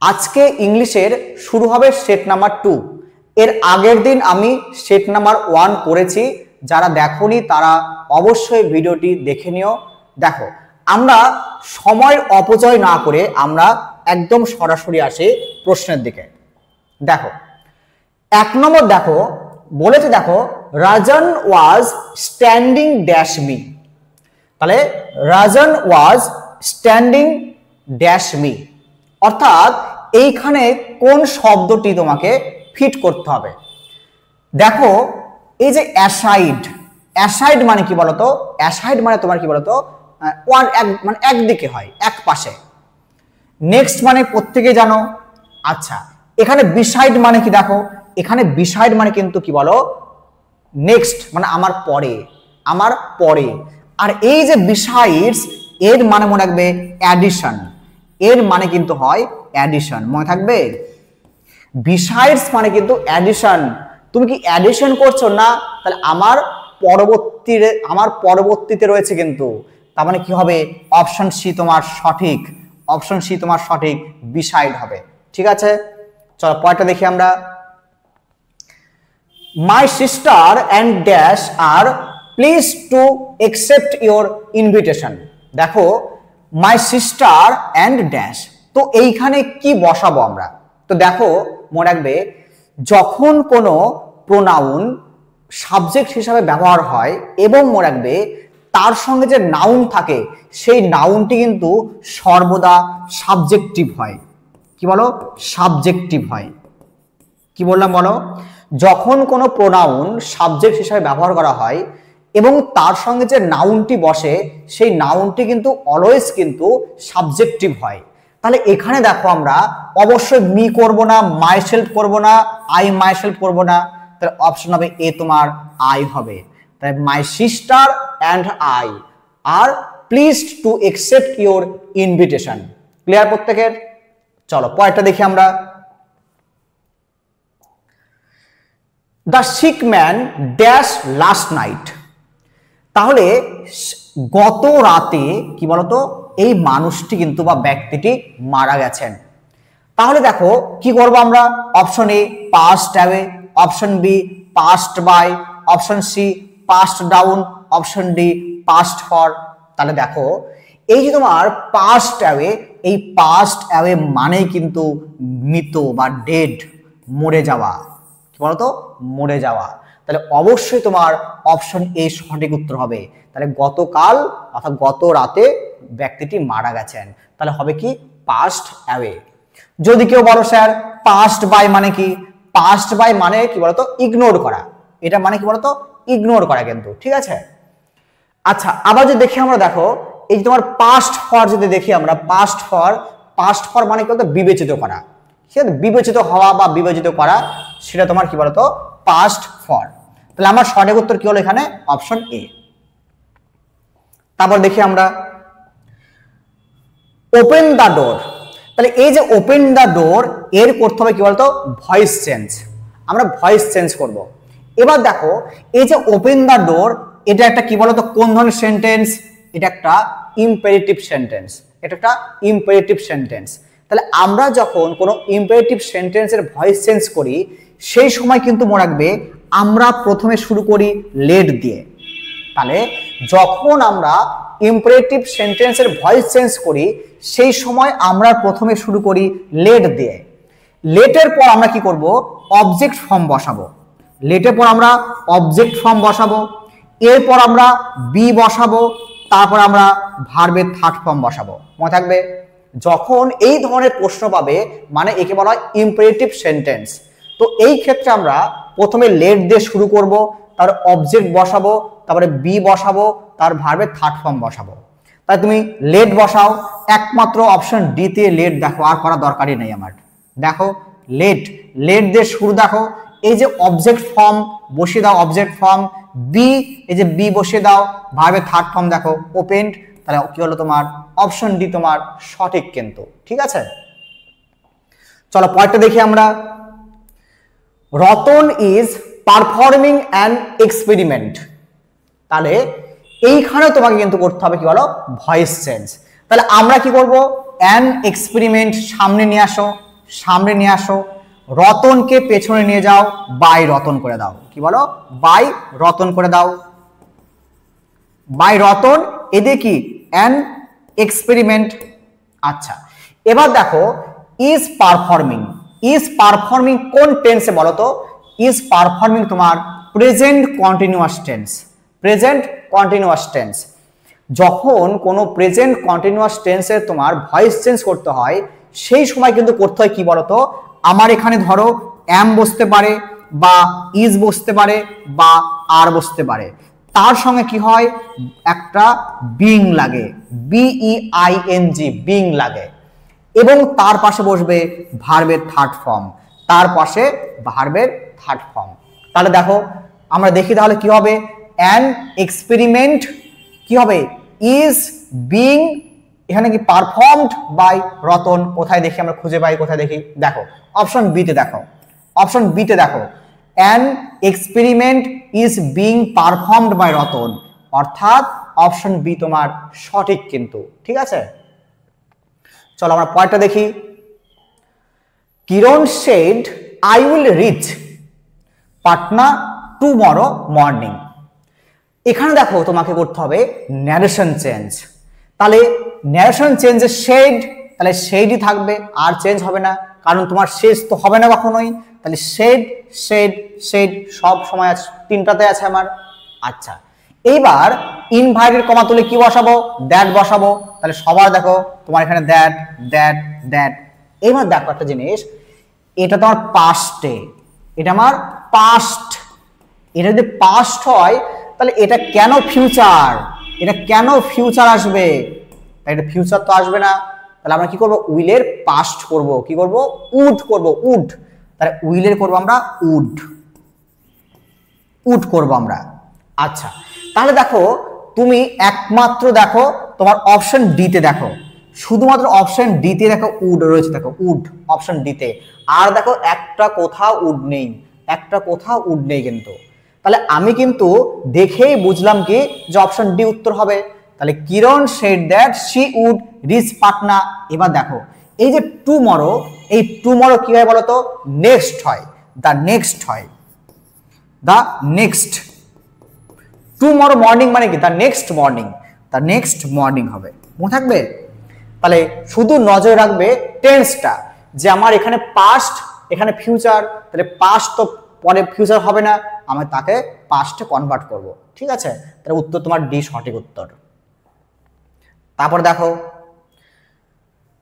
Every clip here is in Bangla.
আজকে ইংলিশের শুরু হবে সেট নাম্বার 2। এর আগের দিন আমি সেট নাম্বার 1 করেছি, যারা দেখোনি তারা অবশ্যই ভিডিওটি দেখে নিও। দেখো, আমরা সময় অপচয় না করে আমরা একদম সরাসরি আসি প্রশ্নের দিকে। দেখো 1 নম্বর দেখো বলেছে, দেখো রাজন ওয়াজ স্ট্যান্ডিং ড্যাশ মি। তাহলে রাজন ওয়াজ স্ট্যান্ডিং ড্যাশ মি, অর্থাৎ এইখানে কোন শব্দটি তোমাকে ফিট করতে হবে। দেখো এই যে অ্যাসাইড, অ্যাসাইড মানে কি বলতো? অ্যাসাইড মানে তোমার কি বলতো, ওয়ান এক মানে একদিকে হয়, এক পাশে। নেক্সট মানে প্রত্যেকে জানো। আচ্ছা, এখানে বিসাইড মানে কি? দেখো এখানে বিসাইড মানে কিন্তু কি বলো, নেক্সট মানে আমার পরে, আমার পরে। আর এই যে বিসাইডস, এর মানে মনে রাখবে অ্যাডিশন, এর মানে কিন্তু হয় অ্যাডিশন, মনে থাকবে। বিসাইডস মানে কিন্তু অ্যাডিশন। তুমি কি অ্যাডিশন করছো না? তাহলে আমার পরবর্তীতে রয়েছে কিন্তু, তার মানে কি হবে? অপশন সি তোমার সঠিক, অপশন সি তোমার সঠিক, বিসাইড হবে। ঠিক আছে, চলো পরেরটা দেখি আমরা। My sister and dash are please to accept your invitation. দেখো মাই সিস্টার অ্যান্ড ড্যাশ, তো এইখানে কি বসাবো আমরা? তো দেখো মনে রাখবে, যখন কোনো প্রোনাউন সাবজেক্ট হিসাবে ব্যবহার হয় এবং মনে রাখবে তার সঙ্গে যে নাউন থাকে, সেই নাউনটি কিন্তু সর্বদা সাবজেক্টিভ হয়। কি বলো? সাবজেক্টিভ হয়। কি বললাম বলো? যখন কোনো প্রোনাউন সাবজেক্ট হিসাবে ব্যবহার করা হয় এবং তার সঙ্গে যে নাউনটি বসে, সেই নাউনটি কিন্তু অলওয়েজ কিন্তু সাবজেক্টিভ হয়। তাহলে এখানে দেখো আমরা অবশ্যই মি করব না, মাই সেলফ করব না, আই মাই সেলফ করব না, তাহলে অপশন হবে এ তোমার আই হবে। তাই my sister and I are pleased to accept your invitation. Clear প্রত্যেকের? চলো পরেরটা দেখি আমরা। The sick man dash last night. তাহলে গত রাতে কি বলতো, এই মানুষটি কিন্তু বা ব্যক্তিটি মারা গেছেন। তাহলে দেখো কি করবো আমরা? Option A passed away, option B passed by, option C passed down, option D passed for. তাহলে দেখো এই যে তোমার পাস্ট অ্যাওয়ে, এই পাস্ট অ্যাওয়ে মানেই কিন্তু মৃত বা ডেড, মরে যাওয়া। কি বলতো? মরে যাওয়া। তাহলে অবশ্যই তোমার অপশন এ সঠিক উত্তর হবে। তাহলে গতকাল অর্থাৎ গত রাতে ব্যক্তিটি মারা গেছেন, তাহলে হবে কি? Passed away. যদি কেউ বলো স্যার পাস্ট বাই মানে কি? পাস্ট বাই মানে কি বলতো? ইগনোর করা। এটা মানে কি বলতো? ইগনোর করা কিন্তু। ঠিক আছে, আচ্ছা আবার যদি দেখি আমরা, দেখো এই যে তোমার পাস্ট ফর যদি দেখি আমরা, পাস্ট ফর মানে কি বলতো? বিবেচিত করা। ঠিক আছে, বিবেচিত হওয়া বা বিবেচিত করা, সেটা তোমার কি বলতো? Past for. তাহলে আমার সঠিক উত্তর কি হলো এখানে? Option A. তারপর দেখি আমরা ওপেন দ্য ডোর। তাহলে এই যে ওপেন দ্য ডোর, এর করতে হবে কি বলতো? Voice change. আমরা ভয়েস চেঞ্জ করব। এবার দেখো এই যে ওপেন দ্য ডোর, এটা একটা কি বলতো? কোন ধরনের সেন্টেন্স? এটা একটা ইম্পেরেটিভ সেন্টেন্স। এটা একটা ইম্পেরেটিভ সেন্টেন্স। তাহলে আমরা যখন কোনো ইম্পেরেটিভ সেন্টেন্সের ভয়েস চেঞ্জ করি, সেই সময় কিন্তু মনে রাখবে আমরা প্রথমে শুরু করি লেট দিয়ে। তাহলে যখন আমরা ইম্পারেটিভ সেন্টেন্সের ভয়েস চেঞ্জ করি, সেই সময় আমরা প্রথমে শুরু করি লেট দিয়ে। লেটের পর আমরা কি করব? অবজেক্ট ফর্ম বসাবো। লেটের পর আমরা অবজেক্ট ফর্ম বসাবো, এরপর আমরা বি বসাবো, তারপর আমরা ভার্বের থার্ড ফর্ম বসাবো। মনে থাকবে, যখন এই ধরনের প্রশ্ন পাবে মানে একে বলা হয় ইম্পারেটিভ সেন্টেন্স। তো এই ক্ষেত্রে আমরা প্রথমে লেট দিয়ে শুরু করব, তারপরে অবজেক্ট বসাবো, তারপরে বি বসাবো, তার ভার্বের থার্ড ফর্ম বসাবো। তাই তুমি লেট বসাও, একমাত্র অপশন ডি তে লেট দেখো, আর করা দরকারই নেই আমার। দেখো লেট, লেট দিয়ে শুরু। দেখো এই যে অবজেক্ট ফর্ম বসিয়ে দাও, অবজেক্ট ফর্ম বি, এই যে বি বসিয়ে দাও, ভার্বের থার্ড ফর্ম দেখো ওপেনড। তাহলে কি হলো তোমার? অপশন ডি তোমার সঠিক কিন্তু। ঠিক আছে, চলো পরেরটা দেখি আমরা। Ratan is performing an experiment. তাহলে এইখানে তোমাকে কিন্তু করতে হবে কি বলো? Voice change. তাহলে আমরা কি করব? অ্যান এক্সপেরিমেন্ট সামনে নিয়ে আসো, সামনে নিয়ে আসো, রতনকে পেছনে নিয়ে যাও, বাই রতন করে দাও। কি বলো? বাই রতন করে দাও। বাই রতন, এদিকে কি অ্যান এক্সপেরিমেন্ট। আচ্ছা, এবার দেখো ইজ পারফর্মিং। ইজ পারফর্মিং কোন টেন্সে বলো তো? ইজ পারফর্মিং তোমার present continuous tense. Present continuous tense. যখন কোনো প্রেজেন্ট কন্টিনিউয়াস টেন্সে তোমার ভয়েস চেঞ্জ করতে হয়, সেই সময় কিন্তু করতে হয় কি বলতো? আমার এখানে ধরো অ্যাম বসতে পারে, বা ইজ বসতে পারে, বা আর বসতে পারে। তার সঙ্গে কি হয়? একটা বিং লাগে, বিইআইএনজি, বিং লাগে, এবং তার পাশে বসবে ভার্বের থার্ড ফর্ম। তার পাশে ভার্বের থার্ড ফর্ম। তাহলে দেখো, আমরা দেখি তাহলে কি হবে? অ্যান এক্সপেরিমেন্ট কি হবে? ইজ বিং, এখানে কি পারফর্মড বাই রতন। কোথায় দেখি আমরা খুঁজে পাই? কোথায় দেখি? দেখো অপশন বি তে দেখো, অপশন বি তে দেখো, an experiment is being performed by Ratan, অর্থাৎ অপশন বি তোমার সঠিক কিন্তু। ঠিক আছে, চলো আমরা পয়েন্টটা দেখি। Kiran said I will reach Patna tomorrow morning. এখানে দেখো তোমাকে করতে হবে ন্যারেশন চেঞ্জ। তাহলে ন্যারেশন চেঞ্জের শেড, তাহলে শেডই থাকবে, আর চেঞ্জ হবে না, কারণ তোমার শেষ তো হবে না কখনোই। তাহলে শেড শেড শেড সব সময় তিনটাতে আছে আমার। আচ্ছা, এইবার ইনভাইটেড কমা তুলে কি বসাবো? দ্যাট বসাবো। তাহলে সবার দেখো তোমার এখানে দ্যাট দ্যাট দ্যাট। এবার দেখো একটা জিনিস, এটা তোমার পাস্টে, এটা আমার পাস্ট। এটা যদি পাস্ট হয় তাহলে এটা কেন ফিউচার? এটা কেন ফিউচার আসবে? এটা ফিউচার তো আসবে না। তাহলে আমরা কি করব? উইলের পাস্ট করব। কি করব? উড করব, উড। তাহলে উইলের করব আমরা উড, উড করব আমরা। আচ্ছা, তাহলে দেখো তুমি একমাত্র দেখো তোমার অপশন ডি তে দেখো, শুধুমাত্র অপশন ডি তে দেখো উড রয়েছে, দেখো উড অপশন ডি তে। আর দেখো একটা কোথাও উড নেই, একটা কোথাও উড নেই কিন্তু। তাহলে আমি কিন্তু দেখেই বুঝলাম কি যে অপশন ডি উত্তর হবে। তাহলে Kiran said that she would reach Patna. এবার দেখো এই যে টুমরো, এই টুমরো কি হয় বলতো? নেক্সট হয়, দা নেক্সট হয়, দা নেক্সট। টুমরো মর্নিং মানে কি? The next morning, the next morning হবে, মনে থাকবে? তাহলে শুধু নজর রাখবে টেন্সটা, যে আমার এখানে পাস্ট, এখানে ফিউচার। তাহলে পাস্ট তো পরে ফিউচার হবে না, আমি তাকে পাস্টে কনভার্ট করব। ঠিক আছে, তাহলে উত্তর তোমার ডি সঠিক উত্তর। তারপর দেখো,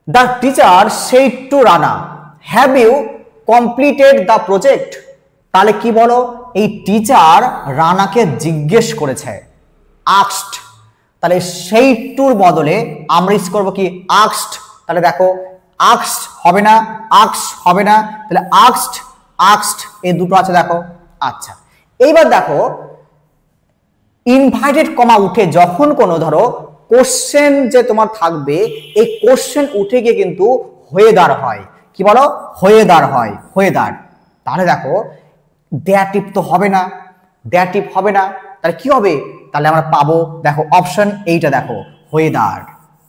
the teacher said to Rana have you completed the project. তাহলে কি বলো? এই টিচার রানাকে জিজ্ঞেস করেছে, আক্সড। তাহলে সেই টুর বদলে আমরা ইউজ করবো কি? আক্সড। তাহলে দেখো আক্সড হবে না, আক্স হবে না, তাহলে আক্সড আক্সড এই দুটো আছে দেখো। আচ্ছা, এইবার দেখো ইনভাইটেড কমা উঠে যখন কোনো ধরো কোশ্চেন যে তোমার থাকবে, এই কোশ্চেন উঠে গিয়ে কিন্তু হয়েদার হয়। কি বলো? হয়েদার হয়, হয়েদার। তাহলে দেখো দ্যাটিভ তো হবে না, দ্যাটিভ হবে না, তাহলে কি হবে? তাহলে আমরা পাবো দেখো অপশন এইটা দেখো, হয়েদার।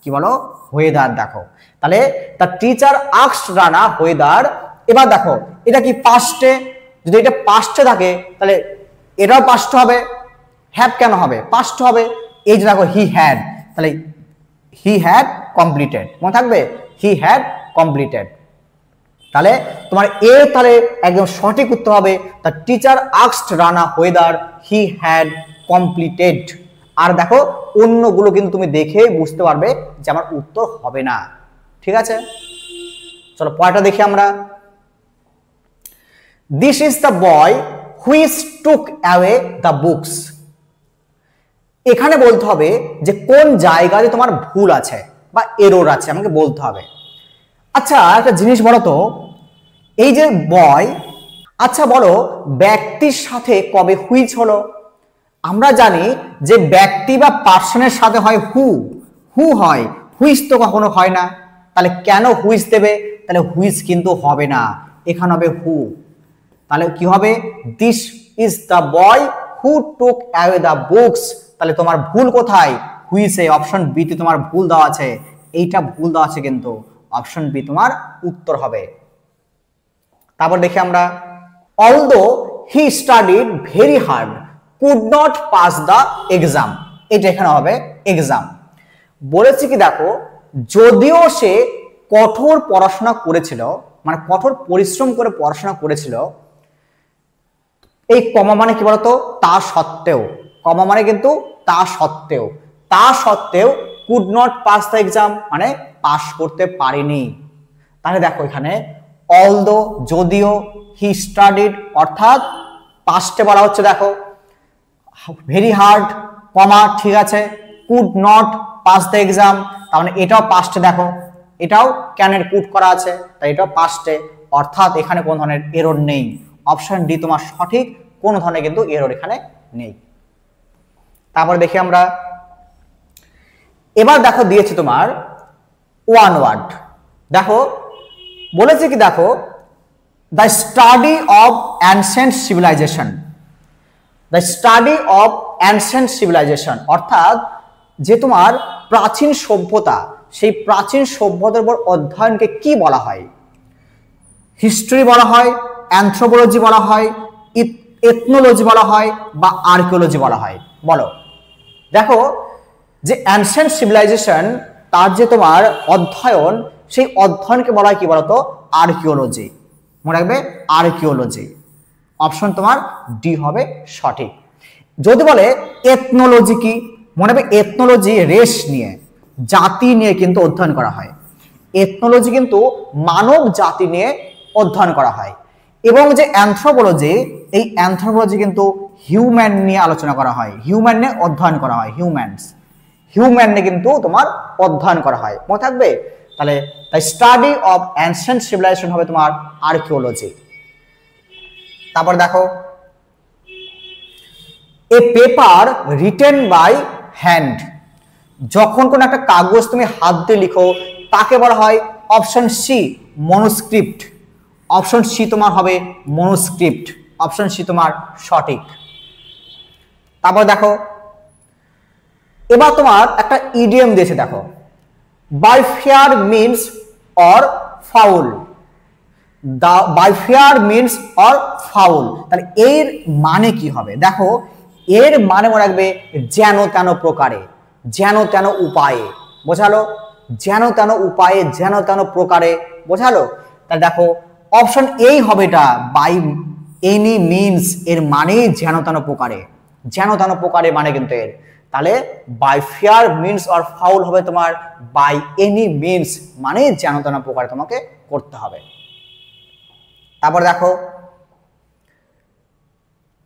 কি বলো? হয়েদার। দেখো তাহলে দ্য টিচার আস্কড রানা হয়েদার। এবার দেখো এটা কি পাস্টে? যদি এটা পাস্টে থাকে তাহলে এটাও পাস্ট হবে। হ্যাভ কেন হবে? পাস্ট হবে। এই যে দেখো হি হ্যাড, তাহলে হি হ্যাড কমপ্লিটেড, মনে থাকবে? He had completed. তাহলে তোমার এ তাহলে একদম সঠিক উত্তর হবে the teacher asked Rana whether he had completed. আর দেখো অন্যগুলো কিন্তু তুমি দেখে বুঝতে পারবে যে আমার উত্তর হবে না। ঠিক আছে, চলো পরেরটা দেখি আমরা। This is the boy which took away the books. এখানে বলতে হবে যে কোন জায়গাতে তোমার ভুল আছে বা এরর আছে, আমাকে বলতে হবে। আচ্ছা একটা জিনিস বলো তো, এই যে বয়, আচ্ছা বলো ব্যক্তির সাথে কবে হুইচ হলো? আমরা জানি যে ব্যক্তি বা পার্সনের সাথে হয় হু, হু হয়, হুইচ তো কখনো হয় না। তাহলে কেন হুইচ দেবে? তাহলে হুইচ কিন্তু হবে না, এখানে হবে হু। তাহলে কি হবে? This is the boy who took away the books. তাহলে তোমার ভুল কোথায়? হুইচে। অপশন বি তে তোমার ভুল দেওয়া আছে, এইটা ভুল দেওয়া আছে কিন্তু। অপশন বি তোমার উত্তর হবে। তারপর দেখি আমরা, although he studied very hard could not pass the exam. এটা এখানে হবে এক্সাম। বলেছি কি দেখো, যদিও সে কঠোর পড়াশোনা করেছিল, মানে কঠোর পরিশ্রম করে পড়াশোনা করেছিল, এই কমা মানে কি বলতো, তা সত্ত্বেও, কমা মানে কিন্তু তা সত্ত্বেও, তা সত্ত্বেও could not pass the exam মানে পাস করতে পারেনি। তাহলে দেখো এখানে অলদো যদিও, হি স্টাডিড অর্থাৎ পাস্টে বলা হচ্ছে, দেখো ভেরি হার্ড কমা ঠিক আছে, could not pass the exam তার মানে এটাও পাস্টে, দেখো এটাও ক্যানের কুড করা আছে তাই এটাও পাস্টে, অর্থাৎ এখানে কোন ধরনের এরর নেই। অপশন ডি তোমার সঠিক, কোন ধরনের কিন্তু এরর এখানে নেই। তারপর দেখি আমরা, এবার দেখো দিয়েছে তোমার ওয়ান ওয়ার্ড। দেখো বলেছে কি দেখো, the study of ancient civilization, the study of ancient civilization অর্থাৎ যে তোমার প্রাচীন সভ্যতা, সেই প্রাচীন সভ্যতার উপর অধ্যয়নকে কি বলা হয়? হিস্ট্রি বলা হয়, অ্যানথ্রোপোলজি বলা হয়, এথনোলজি বলা হয় বা আর্কিওলজি বলা হয়? বলো। দেখো যে অ্যানসেন্ট সিভিলাইজেশন তার যে তোমার অধ্যয়ন, সেই অধ্যয়নকে বলা হয় কি বলতো, আর্কিওলজি। মনে রাখবে আর্কিওলজি। অপশন তোমার ডি হবে সঠিক। যদি বলে এথনোলজি কি, মনে রাখবে এথনোলজি রেস নিয়ে, জাতি নিয়ে কিন্তু অধ্যয়ন করা হয়। এথনোলজি কিন্তু মানব জাতি নিয়ে অধ্যয়ন করা হয়। এবং যে অ্যানথ্রোপোলজি, এই অ্যানথ্রোপোলজি কিন্তু হিউম্যান নিয়ে আলোচনা করা হয়, হিউম্যান নিয়ে অধ্যয়ন করা হয়, হিউম্যান নিয়ে কিন্তু তোমার অধ্যয়ন করা হয়। মনে থাকবে? তাহলে the study of ancient civilization হবে তোমার আর্কিওলজি। তারপর দেখো, a paper written by hand, যখন কোন একটা কাগজ তুমি হাত দিয়ে লিখো তাকে বলা হয়, অপশন সি মনোস্ক্রিপ্ট। অপশন সি তোমার হবে মনোস্ক্রিপ্ট, অপশন সি তোমার সঠিক। তারপর দেখো, এবার তোমার একটা ইডিয়ম দিয়েছে, দেখো by fair means or foul, by fair means or foul, তাহলে এর মানে কি হবে? দেখো এর মানে মনে রাখবে যেন তেন প্রকারে, যেন তেন উপায়ে, বোঝালো? যেন তেন উপায়ে, যেন তেন প্রকারে, বোঝালো? তাহলে দেখো অপশন এই হবে এটা, বাই এনি মিনস, এর মানেই যেন তেন প্রকারে, যেন তেন প্রকারে মানে কিন্তু এর। তাহলে by fair means or foul হবে তোমার বাই এনি মিনস, মানে যেন তেন প্রকারে তোমাকে করতে হবে। তারপর দেখো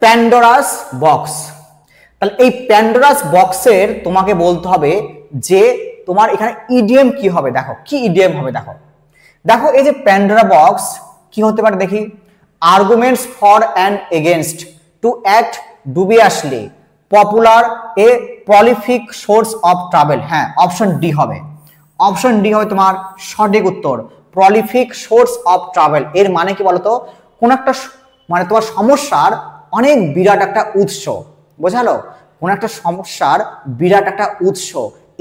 প্যান্ডোরাস বক্স, তাহলে এই প্যান্ডোরাস বক্সের তোমাকে বলতে হবে যে তোমার এখানে ইডিএম কি হবে। দেখো কি ইডিএম হবে, দেখো দেখো এই যে প্যান্ডোরা বক্স কি হতে পারে দেখি, arguments for and against, to act dubiously, popular, a prolific source of travel. হ্যাঁ অপশন ডি হবে, অপশন ডি হবে তোমার সঠিক উত্তর, প্রলিফিক সোর্স অফ ট্রাভেল। এর মানে কি বলতো, কোন একটা মানে তোমার সমস্যার অনেক বিরাট একটা উৎস, বোঝালো? কোন একটা সমস্যার বিরাট একটা উৎস,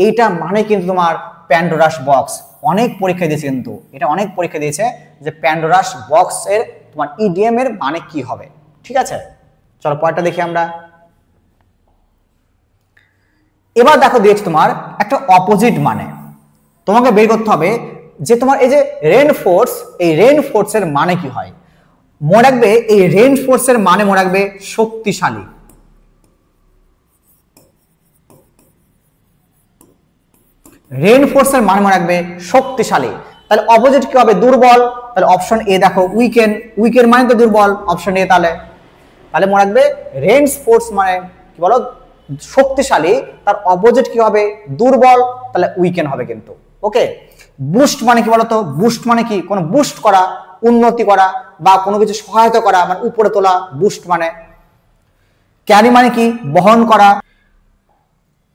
এইটা মানে কিন্তু তোমার প্যান্ডোরাস বক্স। অনেক পরীক্ষা দিয়েছে কিন্তু এটা, অনেক পরীক্ষা দিয়েছে যে প্যান্ডোরাস বক্স এর তোমার ইডিএম এর মানে কি হবে। ঠিক আছে, চলো পরেরটা দেখি আমরা। এবার দেখো দিয়েছে তোমার একটা অপোজিট মানে, তোমাকে বের করতে হবে যে তোমার এই যে রেইনফোর্স, এই রেইনফোর্সের মানে কি হয়। মনে রাখবে এই রেইনফোর্সের মানে মনে রাখবে শক্তিশালী, রেইনফোর্সের মানে মনে রাখবে শক্তিশালী। তাহলে অপোজিট কি হবে, দুর্বল। তাহলে অপশন এ দেখো উইকেন, উইকেন মানে তো দুর্বল, অপশন এ। তাহলে তাহলে মনে রাখবে রেইনফোর্স মানে কি বলো, শক্তিশালী, তার অপোজিট কি হবে, দুর্বল, তাহলে উইকেন হবে কিন্তু। ওকে, বুস্ট মানে কি বলতো, বুস্ট মানে কি কোনো বুস্ট করা, উন্নতি করা বা কোনো কিছু সহায়তা করা, মানে উপরে তোলা, বুস্ট মানে। ক্যারি মানে কি বহন করা।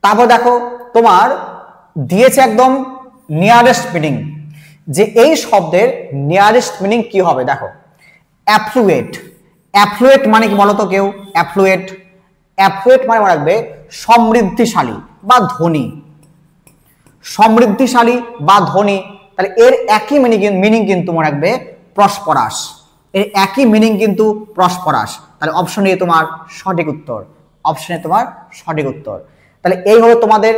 তারপর দেখো তোমার দিয়েছে একদম নিয়ারেস্ট মিনিং, যে এই শব্দের নিয়ারেস্ট মিনিং কি হবে। দেখো অ্যাফ্লুয়েট, অ্যাফ্লুয়েট মানে কি বলতো কেউ, অ্যাফ্লুয়েট, অ্যাফ্লুয়েট মানে মনে রাখবে সমৃদ্ধিশালী বা ধনী, সমৃদ্ধিশালী বা ধনী। তাহলে এর একই মিনিং কিন্তু মনে রাখবে প্রসপারাস, এর একই মিনিং কিন্তু প্রসপারাস। তাহলে অপশন এ তোমার সঠিক উত্তর, অপশন এ তোমার সঠিক উত্তর। তাহলে এই হলো তোমাদের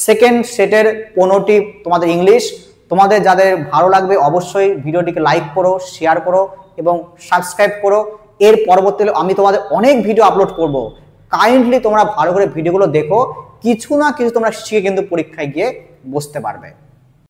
সেকেন্ড সেটের 15টি তোমাদের ইংলিশ। তোমাদের যাদের ভালো লাগবে অবশ্যই ভিডিওটিকে লাইক করো, শেয়ার করো এবং সাবস্ক্রাইব করো। এর পরবর্তীতে আমি তোমাদের অনেক ভিডিও আপলোড করব, কাইন্ডলি তোমরা ভালো করে ভিডিওগুলো দেখো, কিছু না কিছু তোমরা শিখে কিন্তু পরীক্ষায় গিয়ে বসতে পারবে।